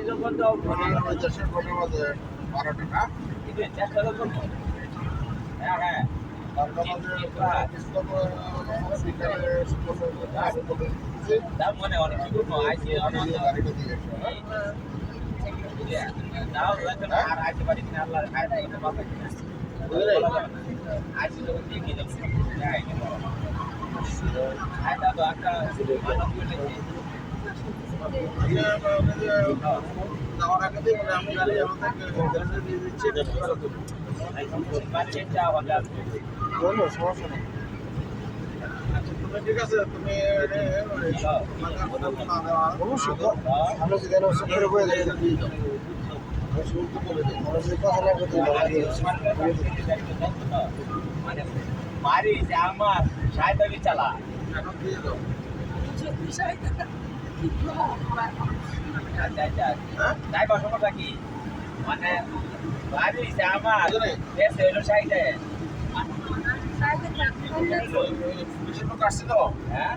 যখন দাও দেশের কটা বাজে 12টা না চেষ্টা করবো। হ্যাঁ হ্যাঁ 12টা বাজে বিকালে তার মনে অনেক কি করবো আইসি গাড়িটা দিয়ে তাও আর আইতে পারি কিনা আল্লাহ খায় না এটা পাবে কিনা আইসি যখন দিয়ে গিয়ে যাচ্ছি খাইটা তো একটা যাওয়ার আগে দিয়ে আমি গাড়ি আমাদেরকে দিয়ে দিচ্ছি বলো সমস্যা নেই তুমি ঠিক আছে তুমি অবশ্যই আমরা যদি সুন্দর করে দিয়ে দাও মানে মারি যে আমার সাইডে চালা এখন দিয়ে দাও আচ্ছা আচ্ছা তাই বা সমস্যা কি মানে মারি যে আমার দেশে হলো সাইডে বেশি লোক আসছে তো হ্যাঁ